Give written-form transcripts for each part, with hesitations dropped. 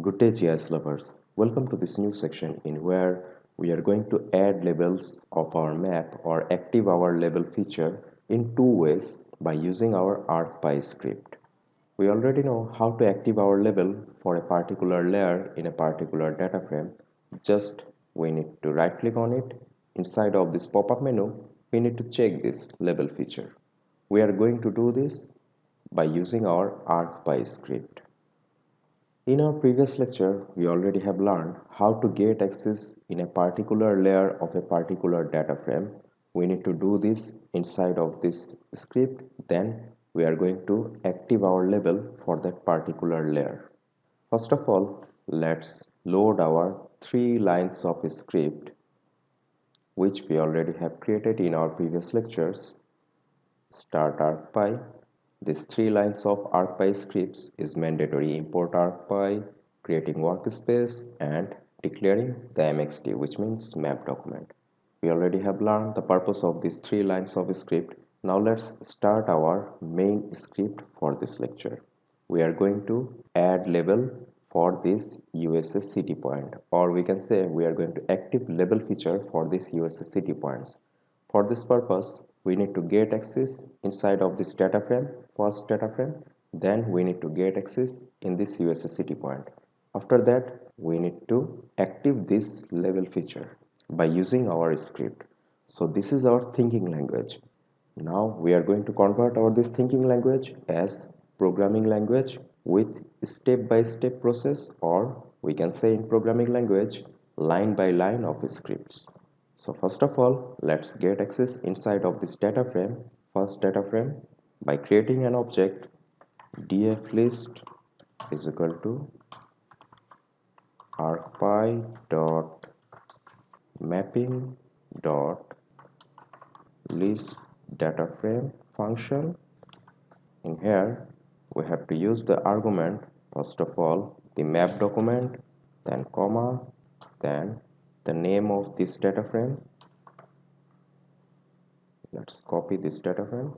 Good day, GIS lovers. Welcome to this new section in where we are going to add labels of our map or active our label feature in two ways by using our ArcPy script. We already know how to active our label for a particular layer in a particular data frame. Just we need to right click on it. Inside of this pop-up menu, we need to check this label feature. We are going to do this by using our ArcPy script. In our previous lecture, we already have learned how to get access in a particular layer of a particular data frame. We need to do this inside of this script. Then we are going to active our label for that particular layer. First of all, let's load our 3 lines of script which we already have created in our previous lectures. Start ArcPy. These 3 lines of ArcPy scripts is mandatory: import ArcPy, creating workspace, and declaring the MXD, which means map document. We already have learned the purpose of these 3 lines of script. Now let's start our main script for this lecture. We are going to add label for this USS city point, or we can say we are going to active label feature for this USS city points. For this purpose, we need to get access inside of this data frame, first data frame. Then we need to get access in this USS city point. After that, we need to active this label feature by using our script. So this is our thinking language. Now we are going to convert our this thinking language as programming language with step-by-step process, or we can say in programming language line by line of scripts. So first of all, let's get access inside of this data frame, first data frame, by creating an object dfList is equal to arcpy dot mapping dot list data frame function. In here we have to use the argument, first of all the map document, then comma, then the name of this data frame. Let's copy this data frame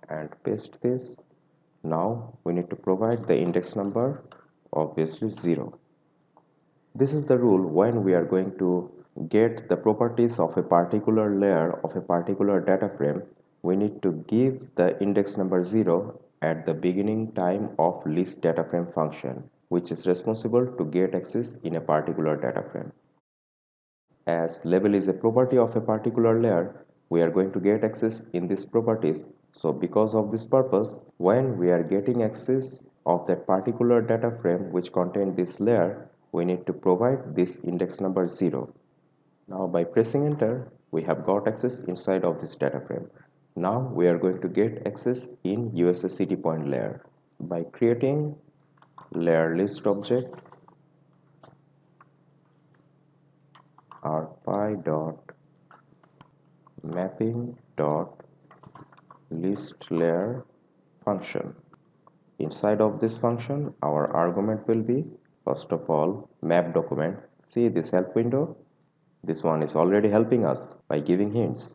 and paste this. Now we need to provide the index number, obviously 0. This is the rule when we are going to get the properties of a particular layer of a particular data frame. We need to give the index number 0 at the beginning time of list data frame function, which is responsible to get access in a particular data frame. As label is a property of a particular layer, we are going to get access in these properties. So because of this purpose, when we are getting access of that particular data frame which contains this layer, we need to provide this index number 0. Now by pressing enter, we have got access inside of this data frame. Now we are going to get access in USS city point layer by creating layer list object arcpy dot mapping dot list layer function. Inside of this function, our argument will be first of all map document. See this help window? This one is already helping us by giving hints.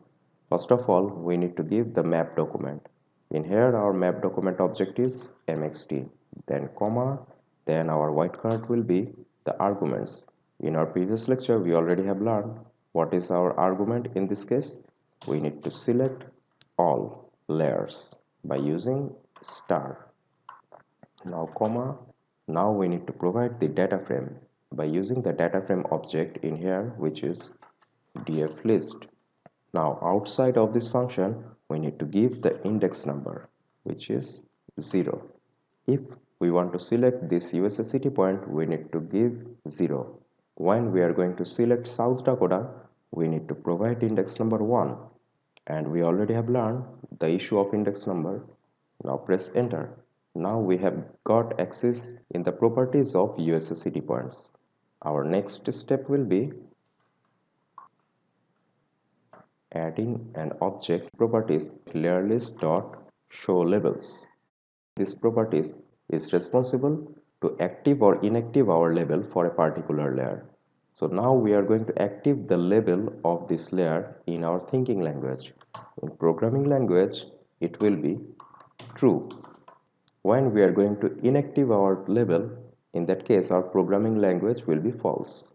First of all, we need to give the map document. In here, our map document object is mxd, then comma, then our wildcard will be the arguments. In our previous lecture, we already have learned what is our argument in this case. We need to select all layers by using star. Now comma, now we need to provide the data frame by using the data frame object in here, which is dfList. Now outside of this function, we need to give the index number, which is 0. If we want to select this USS city point, we need to give 0. When we are going to select South Dakota, we need to provide index number 1. And we already have learned the issue of index number. Now press enter. Now we have got access in the properties of USS city points. Our next step will be adding an object properties layer list dot showLabels. This properties is responsible to active or inactive our label for a particular layer. So now we are going to active the label of this layer in our thinking language. In programming language, it will be true. When we are going to inactive our label, in that case our programming language will be false.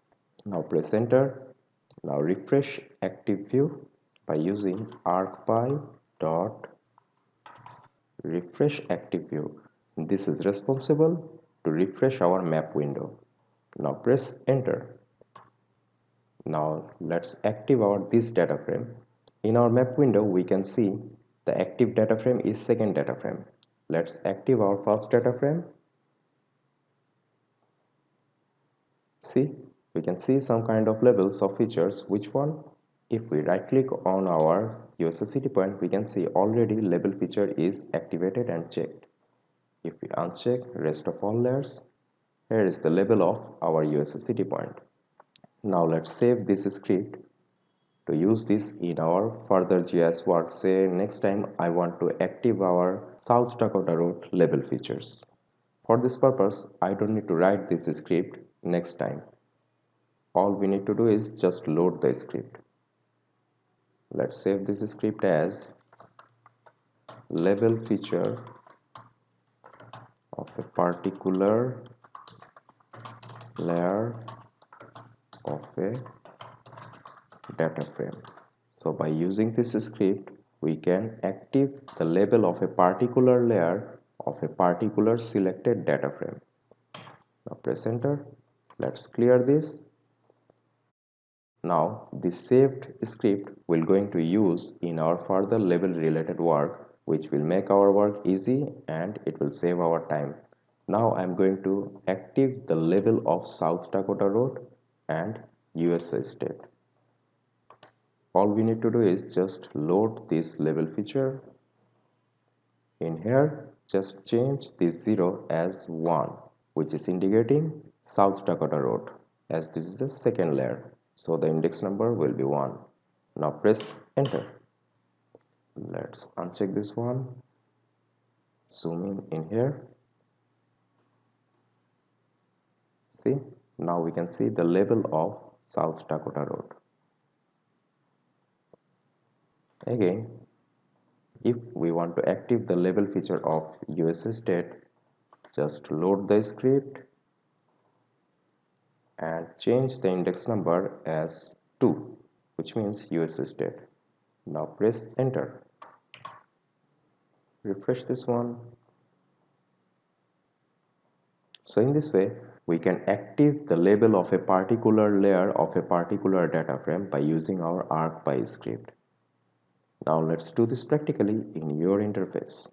Now press enter. Now refresh active view by using ArcPy dot refresh active view. This is responsible to refresh our map window. Now press enter. Now let's active this data frame. In our map window we can see the active data frame is second data frame. Let's active our first data frame. See, we can see some kind of labels of features. Which one? If we right click on our USSD point, we can see already label feature is activated and checked. If we uncheck rest of all layers, here is the label of our USSD point. Now let's save this script to use this in our further GIS work. Say next time I want to active our South Dakota Road label features. For this purpose, I don't need to write this script next time. All we need to do is just load the script. Let's save this script as label feature of a particular layer of a data frame. So by using this script, we can active the label of a particular layer of a particular selected data frame. Now press enter. Let's clear this. Now this saved script we're going to use in our further label related work, which will make our work easy and it will save our time. Now I'm going to active the label of South Dakota Road and USA state. All we need to do is just load this label feature. In here, just change this 0 as 1, which is indicating South Dakota Road, as this is the second layer. So the index number will be 1. Now press enter. Let's uncheck this one. Zoom in here. See, now we can see the label of South Dakota Road. Again, if we want to active the label feature of USA state, just load the script and change the index number as 2, which means USA state. Now press enter. Refresh this one. So in this way, we can active the label of a particular layer of a particular data frame by using our ArcPy script. Now let's do this practically in your interface.